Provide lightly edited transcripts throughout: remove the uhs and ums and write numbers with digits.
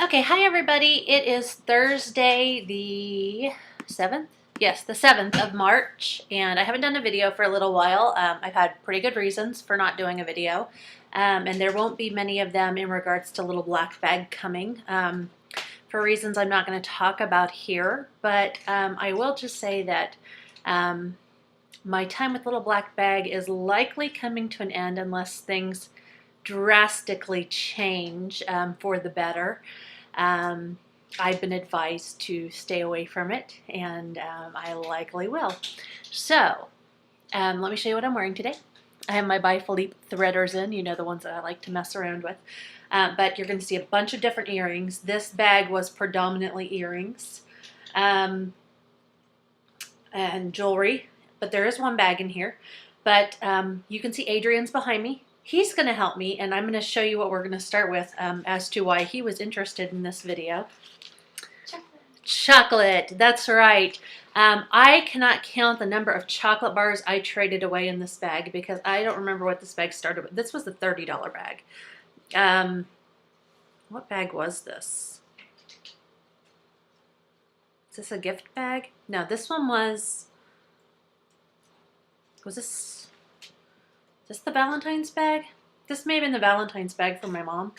Okay, hi everybody. It is Thursday the 7th? Yes, the 7th of March, and I haven't done a video for a little while. I've had pretty good reasons for not doing a video, and there won't be many of them in regards to Little Black Bag coming, for reasons I'm not going to talk about here, but I will just say that my time with Little Black Bag is likely coming to an end unless things drastically change for the better. I've been advised to stay away from it, and I likely will. So, let me show you what I'm wearing today. I have my By Philippe threaders in, you know, the ones that I like to mess around with. But you're going to see a bunch of different earrings. This bag was predominantly earrings and jewelry, but there is one bag in here. But you can see Adrian's behind me. He's going to help me, and I'm going to show you what we're going to start with as to why he was interested in this video. Chocolate, that's right. I cannot count the number of chocolate bars I traded away in this bag because I don't remember what this bag started with. This was the $30 bag. What bag was this? Is this a gift bag? No, this one was this the Valentine's bag? This may have been the Valentine's bag for my mom.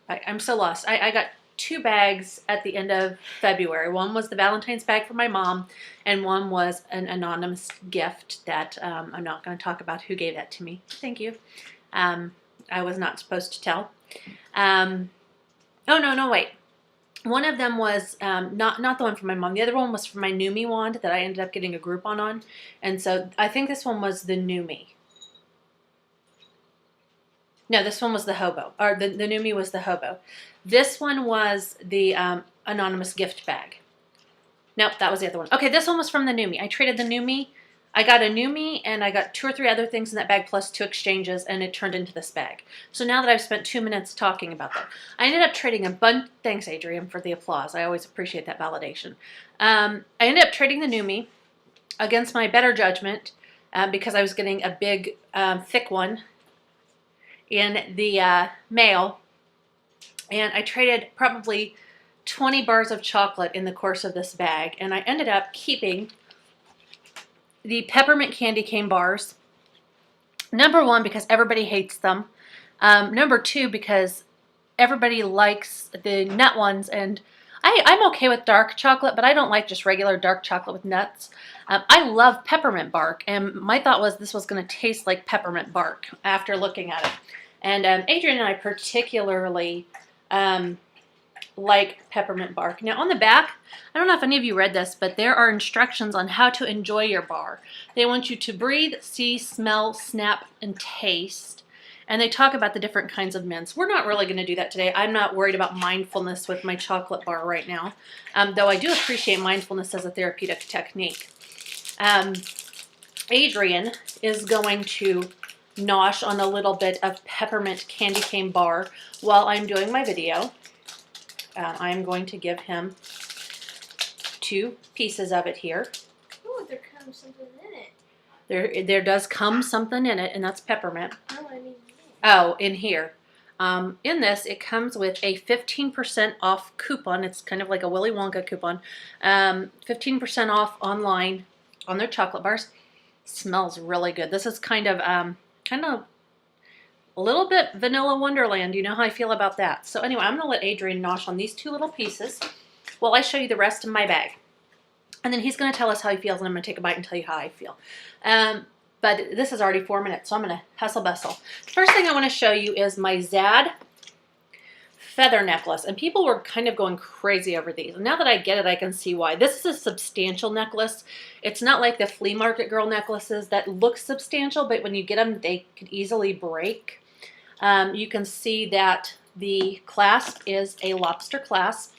I'm so lost. I got two bags at the end of February. One was the Valentine's bag for my mom, and one was an anonymous gift that I'm not going to talk about who gave that to me. Thank you. I was not supposed to tell. Oh, no, wait. One of them was not the one for my mom. The other one was for my Numi wand that I ended up getting a Groupon on. And so I think this one was the Numi. No, this one was the hobo, or the Numi was the hobo. This one was the anonymous gift bag. Nope, that was the other one. Okay, this one was from the Numi. I traded the Numi. I got a Numi, and I got 2 or 3 other things in that bag, plus 2 exchanges, and it turned into this bag. So now that I've spent 2 minutes talking about that, I ended up trading a bunch. Thanks, Adrian, for the applause. I always appreciate that validation. I ended up trading the Numi against my better judgment because I was getting a big, thick one in the mail, and I traded probably 20 bars of chocolate in the course of this bag, and I ended up keeping the peppermint candy cane bars. Number 1, because everybody hates them. Number 2, because everybody likes the nut ones, and I'm okay with dark chocolate, but I don't like just regular dark chocolate with nuts. I love peppermint bark, and my thought was this was going to taste like peppermint bark after looking at it. And Adrian and I particularly like peppermint bark. Now on the back, I don't know if any of you read this, but there are instructions on how to enjoy your bar. They want you to breathe, see, smell, snap, and taste. And they talk about the different kinds of mints. We're not really going to do that today. I'm not worried about mindfulness with my chocolate bar right now, though I do appreciate mindfulness as a therapeutic technique. Adrian is going to nosh on a little bit of peppermint candy cane bar while I'm doing my video. I'm going to give him 2 pieces of it here. Oh, there comes something in it. There does come something in it, and that's peppermint. No, I mean. Oh, in here. In this, it comes with a 15% off coupon. It's kind of like a Willy Wonka coupon. 15% off online on their chocolate bars. Smells really good. This is kind of a little bit vanilla wonderland. You know how I feel about that. So anyway, I'm going to let Adrian nosh on these 2 little pieces while I show you the rest of my bag. And then he's going to tell us how he feels, and I'm going to take a bite and tell you how I feel. But this is already 4 minutes, so I'm going to hustle bustle. First thing I want to show you is my Zad feather necklace. And people were kind of going crazy over these. And now that I get it, I can see why. This is a substantial necklace. It's not like the flea market girl necklaces that look substantial, but when you get them, they could easily break. You can see that the clasp is a lobster clasp.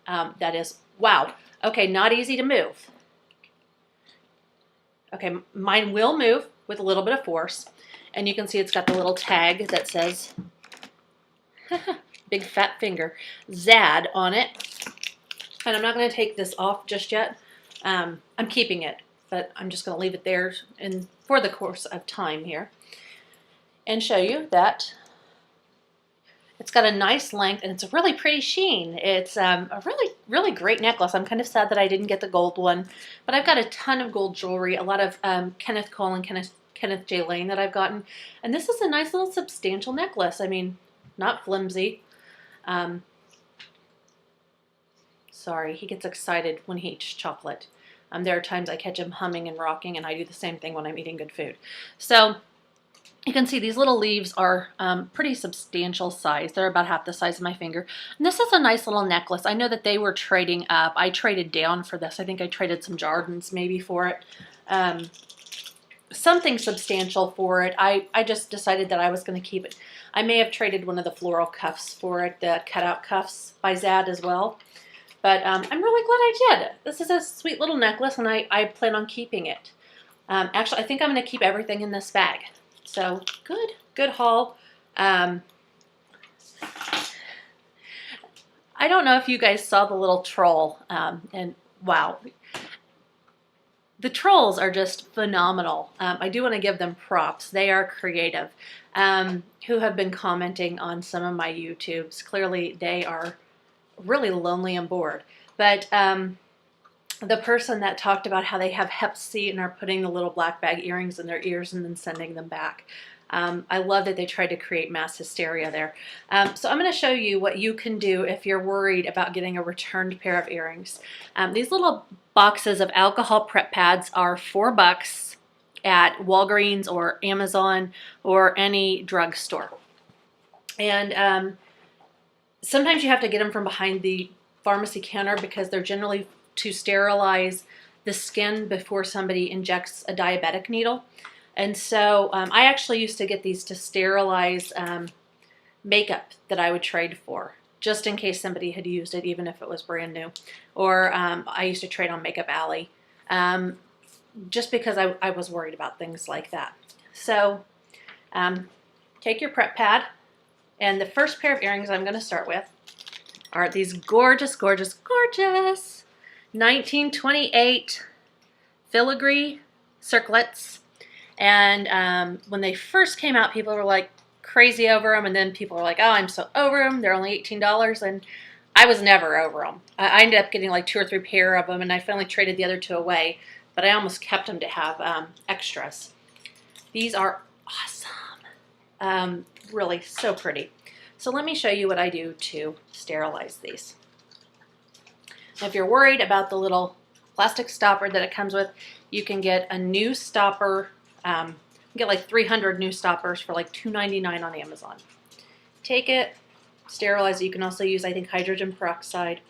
That is, wow. Okay, not easy to move. Okay, mine will move with a little bit of force. And you can see it's got the little tag that says, big fat finger, Zad on it. And I'm not going to take this off just yet. I'm keeping it, but I'm just going to leave it there for the course of time here. And show you that It's got a nice length, and it's a really pretty sheen. It's a really, really great necklace. I'm kind of sad that I didn't get the gold one, but I've got a ton of gold jewelry, a lot of Kenneth Cole and Kenneth J. Lane that I've gotten. And this is a nice little substantial necklace. I mean, not flimsy. Sorry, he gets excited when he eats chocolate. There are times I catch him humming and rocking, and I do the same thing when I'm eating good food. So you can see these little leaves are pretty substantial size. They're about half the size of my finger. And this is a nice little necklace. I know that they were trading up. I traded down for this. I think I traded some Jardins maybe for it. Something substantial for it. I just decided that I was going to keep it. I may have traded one of the floral cuffs for it, the cutout cuffs by Zad as well. But I'm really glad I did. This is a sweet little necklace, and I plan on keeping it. Actually, I think I'm going to keep everything in this bag. So good haul. I don't know if you guys saw the little troll, and wow, the trolls are just phenomenal. I do want to give them props. They are creative. Who have been commenting on some of my YouTubes. Clearly, they are really lonely and bored. But the person that talked about how they have Hep C and are putting the little black bag earrings in their ears and then sending them back. I love that they tried to create mass hysteria there. So I'm going to show you what you can do if you're worried about getting a returned pair of earrings. These little boxes of alcohol prep pads are $4 at Walgreens or Amazon or any drugstore. And sometimes you have to get them from behind the pharmacy counter because they're generally to sterilize the skin before somebody injects a diabetic needle. And so I actually used to get these to sterilize makeup that I would trade for, just in case somebody had used it, even if it was brand new. Or I used to trade on Makeup Alley, just because I was worried about things like that. So take your prep pad, and the first pair of earrings I'm going to start with are these gorgeous, gorgeous, gorgeous 1928 filigree circlets. And when they first came out, people were like crazy over them, and then people were like, oh, I'm so over them. They're only $18, and I was never over them. I ended up getting like 2 or 3 pair of them, and I finally traded the other 2 away, but I almost kept them to have extras. These are awesome. Really so pretty. So let me show you what I do to sterilize these. Now, if you're worried about the little plastic stopper that it comes with, you can get a new stopper. You can get like 300 new stoppers for like $2.99 on Amazon. Take it, sterilize it. You can also use, I think, hydrogen peroxide.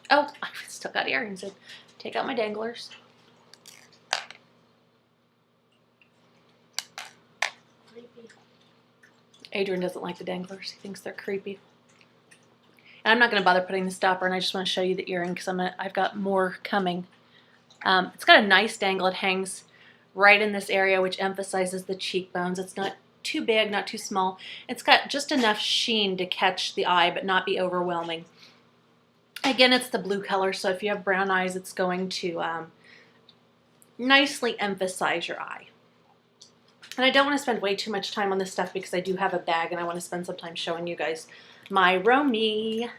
Oh, I still got earrings in. Take out my danglers. Adrian doesn't like the danglers. He thinks they're creepy. And I'm not going to bother putting the stopper, and I just want to show you the earring because I've got more coming. It's got a nice dangle. It hangs right in this area, which emphasizes the cheekbones. It's not too big, not too small. It's got just enough sheen to catch the eye, but not be overwhelming. Again, it's the blue color, so if you have brown eyes, it's going to nicely emphasize your eye. And I don't want to spend way too much time on this stuff because I do have a bag and I want to spend some time showing you guys my Romy.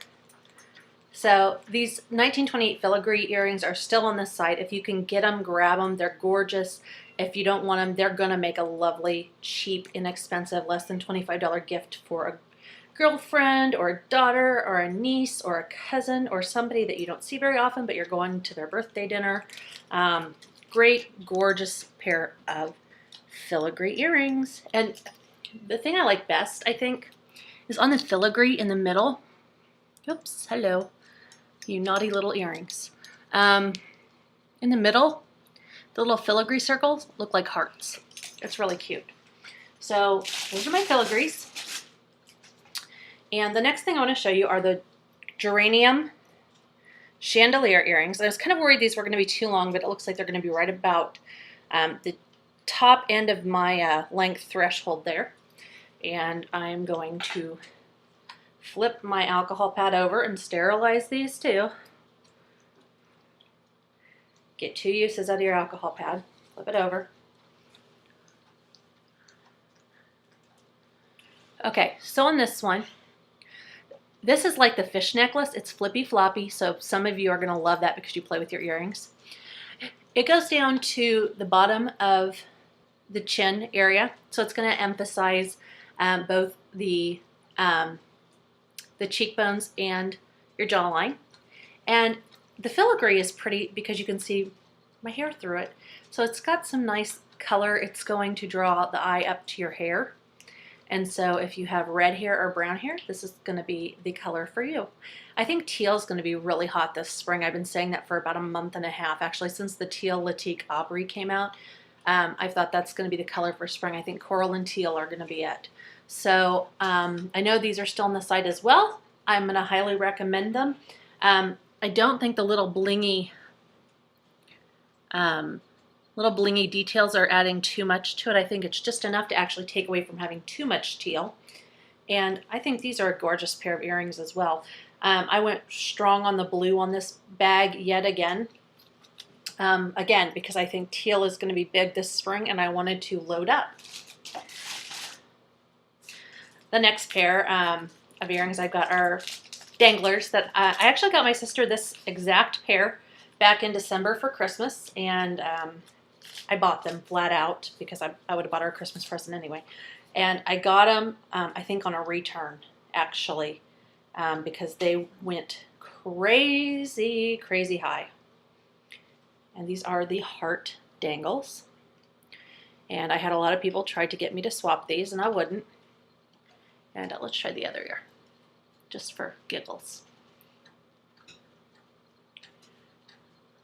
So these 1928 filigree earrings are still on this site. If you can get them, grab them. They're gorgeous. If you don't want them, they're going to make a lovely, cheap, inexpensive, less than $25 gift for a girlfriend or a daughter or a niece or a cousin or somebody that you don't see very often, but you're going to their birthday dinner. Great, gorgeous pair of filigree earrings. And the thing I like best, I think, is on the filigree in the middle. Oops, hello, you naughty little earrings. In the middle, the little filigree circles look like hearts. It's really cute. So those are my filigrees. And the next thing I want to show you are the geranium chandelier earrings. I was kind of worried these were going to be too long, but it looks like they're going to be right about the top end of my length threshold there. And I'm going to flip my alcohol pad over and sterilize these too. Get 2 uses out of your alcohol pad. Flip it over. Okay, so on this one, this is like the fish necklace. It's flippy floppy, so some of you are going to love that because you play with your earrings. It goes down to the bottom of the chin area, so it's going to emphasize both the cheekbones and your jawline. And the filigree is pretty because you can see my hair through it. So it's got some nice color. It's going to draw the eye up to your hair. And so if you have red hair or brown hair, this is going to be the color for you. I think teal is going to be really hot this spring. I've been saying that for about a month and a half, actually, since the teal Latique Aubrey came out. I thought that's going to be the color for spring. I think coral and teal are going to be it. So I know these are still on the site as well. I'm going to highly recommend them. I don't think the little blingy details are adding too much to it. I think it's just enough to actually take away from having too much teal. And I think these are a gorgeous pair of earrings as well. I went strong on the blue on this bag yet again. Again, because I think teal is going to be big this spring and I wanted to load up. The next pair of earrings I've got are danglers that I actually got my sister this exact pair back in December for Christmas, and I bought them flat out because I would have bought her a Christmas present anyway. And I got them, I think, on a return, actually, because they went crazy, crazy high. And these are the heart dangles. And I had a lot of people try to get me to swap these, and I wouldn't. And let's try the other ear, just for giggles.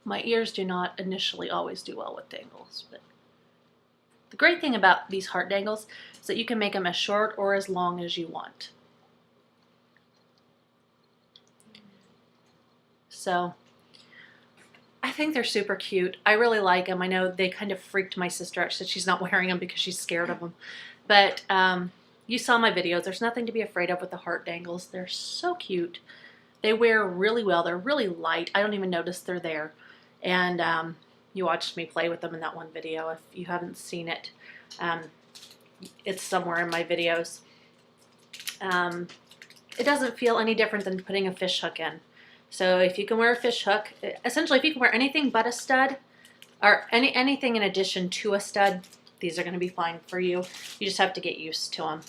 My ears do not initially always do well with dangles, but the great thing about these heart dangles is that you can make them as short or as long as you want. So I think they're super cute. I really like them. I know they kind of freaked my sister out. She said she's not wearing them because she's scared of them. But you saw my videos. There's nothing to be afraid of with the heart dangles. They're so cute. They wear really well. They're really light. I don't even notice they're there. And you watched me play with them in that one video. If you haven't seen it, it's somewhere in my videos. It doesn't feel any different than putting a fish hook in. So if you can wear a fish hook, essentially if you can wear anything but a stud, or anything in addition to a stud, these are going to be fine for you. You just have to get used to them.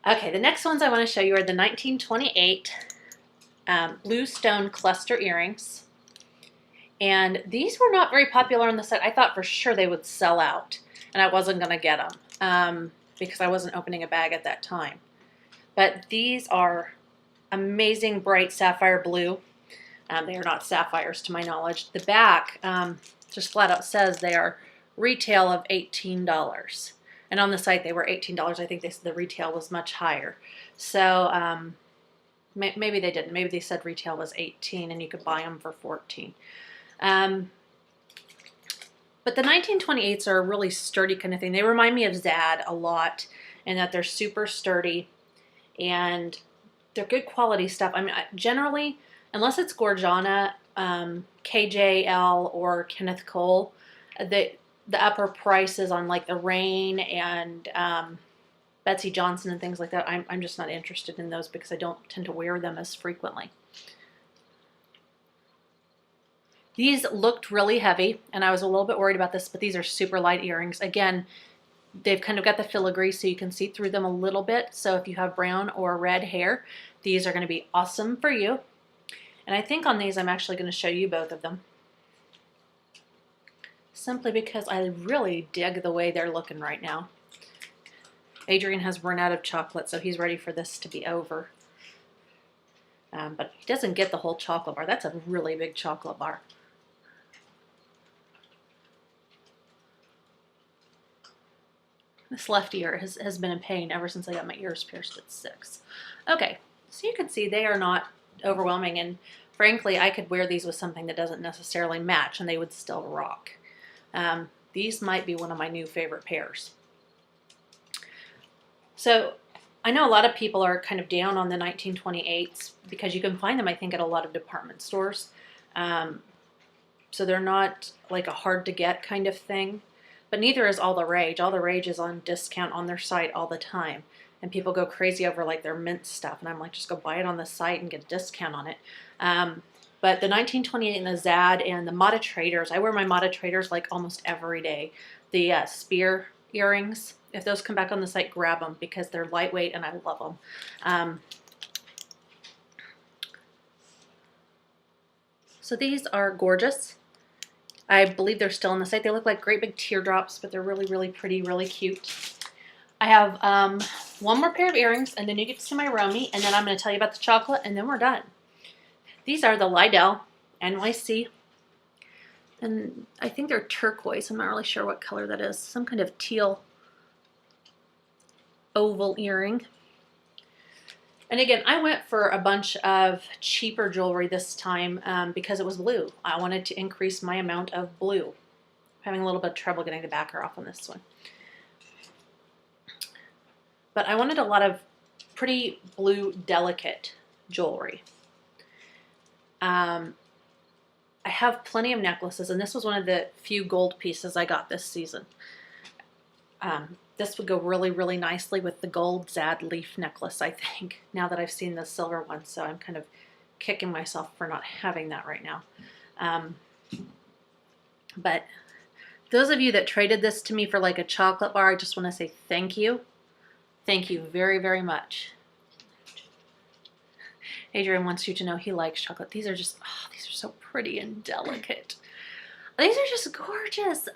Okay, the next ones I want to show you are the 1928 blue stone cluster earrings. And these were not very popular on the set. I thought for sure they would sell out, and I wasn't going to get them because I wasn't opening a bag at that time. But these are amazing bright sapphire blue. They are not sapphires to my knowledge. The back just flat out says they are retail of $18. And on the site they were $18. I think they said the retail was much higher. So maybe they didn't. Maybe they said retail was $18 and you could buy them for $14. But the 1928s are a really sturdy kind of thing. They remind me of Zad a lot in that they're super sturdy and they're good quality stuff. I mean, generally, unless it's Gorjana, KJL, or Kenneth Cole, the upper prices on like the Rain and Betsy Johnson and things like that, I'm just not interested in those because I don't tend to wear them as frequently. These looked really heavy, and I was a little bit worried about this, but these are super light earrings. Again, they've kind of got the filigree so you can see through them a little bit. So if you have brown or red hair, these are going to be awesome for you. And I think on these I'm actually going to show you both of them. Simply because I really dig the way they're looking right now. Adrian has run out of chocolate, so he's ready for this to be over. But he doesn't get the whole chocolate bar. That's a really big chocolate bar. This left ear has been in pain ever since I got my ears pierced at 6. Okay, so you can see they are not overwhelming, and frankly, I could wear these with something that doesn't necessarily match and they would still rock. These might be one of my new favorite pairs. So I know a lot of people are kind of down on the 1928s because you can find them, I think, at a lot of department stores. So they're not like a hard to get kind of thing. but neither is All the Rage. All the Rage is on discount on their site all the time. And people go crazy over like their mint stuff. And I'm like, just go buy it on the site and get a discount on it. But the 1928 and the Zad and the Mata Traders, I wear my Mata Traders like almost every day. The spear earrings, if those come back on the site, grab them because they're lightweight and I love them. So these are gorgeous. I believe they're still on the site. They look like great big teardrops, but they're really, really pretty, really cute. I have one more pair of earrings, and then you get to see my Romy, and then I'm going to tell you about the chocolate, and then we're done. These are the Lydell NYC, and I think they're turquoise. I'm not really sure what color that is. Some kind of teal oval earring. And again, I went for a bunch of cheaper jewelry this time because it was blue. I wanted to increase my amount of blue. I'm having a little bit of trouble getting the backer off on this one. But I wanted a lot of pretty blue, delicate jewelry. I have plenty of necklaces, and this was one of the few gold pieces I got this season. This would go really, really nicely with the gold Zad leaf necklace, I think, now that I've seen the silver one. So I'm kind of kicking myself for not having that right now. But those of you that traded this to me for like a chocolate bar, I just want to say thank you. Thank you very, very much. Adrian wants you to know he likes chocolate. These are just, oh, these are so pretty and delicate. These are just gorgeous.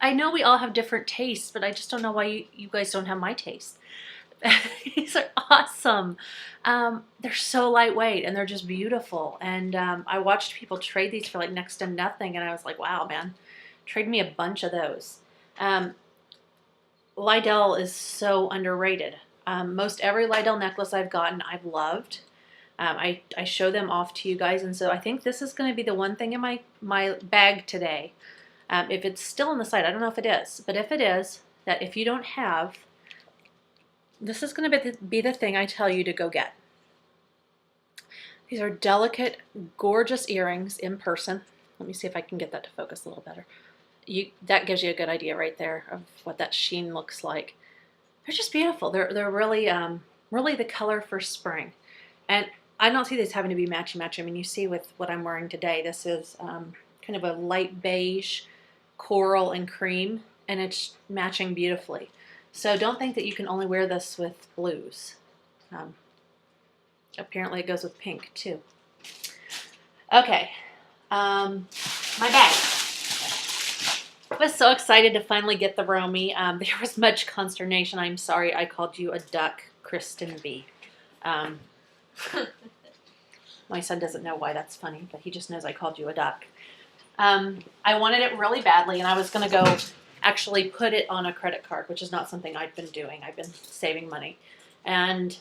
I know we all have different tastes, but I just don't know why you guys don't have my taste. These are awesome. They're so lightweight and they're just beautiful. And I watched people trade these for like next to nothing, and I was like, wow, man, trade me a bunch of those. Lydell is so underrated. Most every Lydell necklace I've gotten, I've loved. I show them off to you guys, and so I think this is going to be the one thing in my bag today. If it's still on the site, I don't know if it is, but if it is, that if you don't have, this is going to be the thing I tell you to go get. These are delicate, gorgeous earrings in person. Let me see if I can get that to focus a little better. That gives you a good idea right there of what that sheen looks like. They're just beautiful. They're really, really the color for spring. And I don't see these having to be matchy-matchy. I mean, you see with what I'm wearing today, this is kind of a light beige, coral, and cream, and it's matching beautifully. So don't think that you can only wear this with blues. Apparently it goes with pink too. Okay, my bag. I was so excited to finally get the Romy. There was much consternation. I'm sorry I called you a duck, Kristen B. My son doesn't know why that's funny, but he just knows I called you a duck. I wanted it really badly, and I was going to go actually put it on a credit card, which is not something I've been doing. I've been saving money. And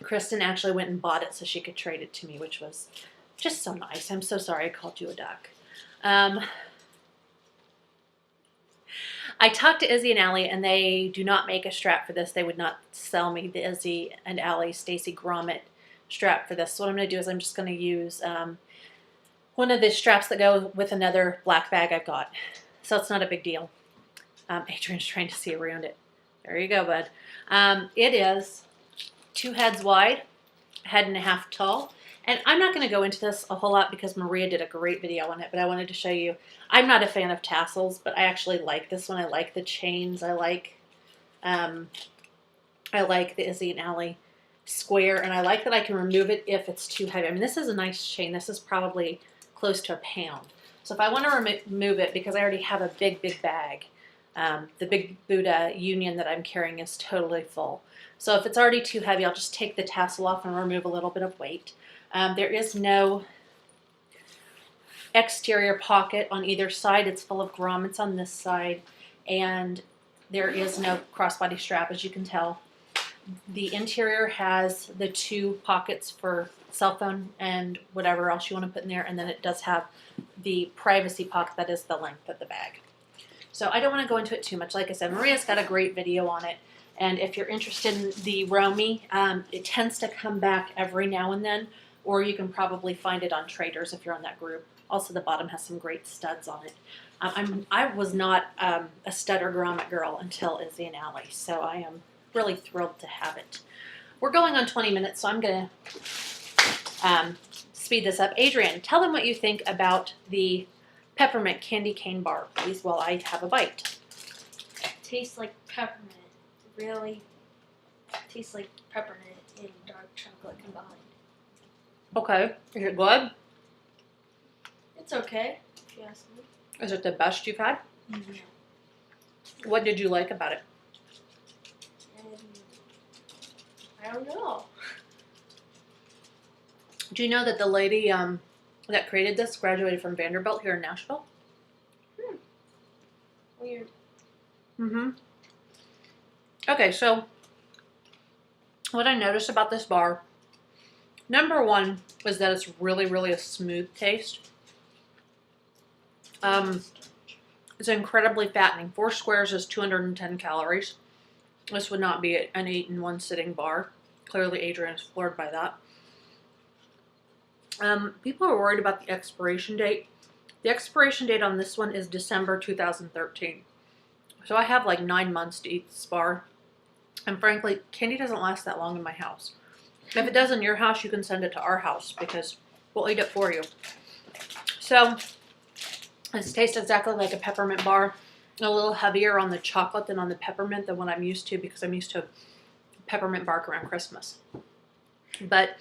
Kristen actually went and bought it so she could trade it to me, which was just so nice. I'm so sorry I called you a duck. I talked to Izzy and Ali, and they do not make a strap for this. They would not sell me the Izzy and Ali Stacy Gromit strap for this. So what I'm going to do is I'm just going to use one of the straps that go with another black bag I've got. So it's not a big deal. Adrian's trying to see around it. There you go, bud. It is 2 heads wide, 1.5 heads tall. And I'm not going to go into this a whole lot because Maria did a great video on it, but I wanted to show you. I'm not a fan of tassels, but I actually like this one. I like the chains. I like the Izzy and Ali square, and I like that I can remove it if it's too heavy. I mean, this is a nice chain. This is probably close to 1 pound. So if I want to remove it, because I already have a big, big bag, the big Buddha Union that I'm carrying is totally full. So if it's already too heavy, I'll just take the tassel off and remove a little bit of weight. There is no exterior pocket on either side. It's full of grommets on this side, and there is no crossbody strap, as you can tell. The interior has the 2 pockets for cell phone and whatever else you want to put in there, and then it does have the privacy pocket that is the length of the bag. So I don't want to go into it too much. Like I said, Maria's got a great video on it, and if you're interested in the Romy, it tends to come back every now and then, or you can probably find it on Traders if you're on that group. Also, the bottom has some great studs on it. I was not a stutter grommet girl until Izzy and Ali, so I am really thrilled to have it. We're going on 20 minutes, so I'm going to speed this up. Adrian, tell them what you think about the peppermint candy cane bar, please, while I have a bite. Tastes like peppermint. Really tastes like peppermint and dark chocolate combined. Okay, is it good? It's okay, if you ask me. Is it the best you've had? No. What did you like about it? I don't know. Do you know that the lady that created this graduated from Vanderbilt here in Nashville? Weird. Mm-hmm. Okay, so what I noticed about this bar, number one, is that it's really, really a smooth taste. It's incredibly fattening. 4 squares is 210 calories. This would not be an 8 in one sitting bar. Clearly, Adrian is floored by that. People are worried about the expiration date. The expiration date on this one is December 2013. So I have like 9 months to eat this bar. And frankly, candy doesn't last that long in my house. If it does in your house, you can send it to our house because we'll eat it for you. So this tastes exactly like a peppermint bar. A little heavier on the chocolate than on the peppermint than what I'm used to because I'm used to peppermint bark around Christmas. But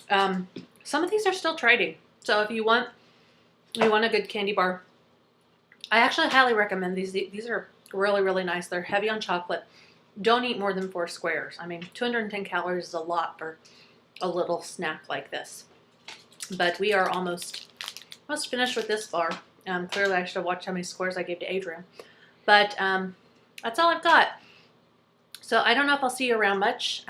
some of these are still trading. So if you want a good candy bar, I actually highly recommend these. These are really, really nice. They're heavy on chocolate. Don't eat more than 4 squares. I mean, 210 calories is a lot for a little snack like this. But we are almost finished with this bar. Clearly, I should have watched how many squares I gave to Adrian. But that's all I've got. So I don't know if I'll see you around much.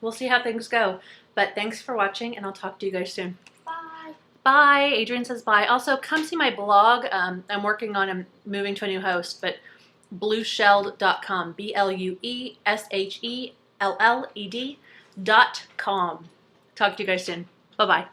We'll see how things go. But thanks for watching, and I'll talk to you guys soon. Bye. Bye. Adrian says bye. Also, come see my blog. I'm working on moving to a new host, but blueshelled.com. BLUESHELLED.com. Talk to you guys soon. Bye-bye.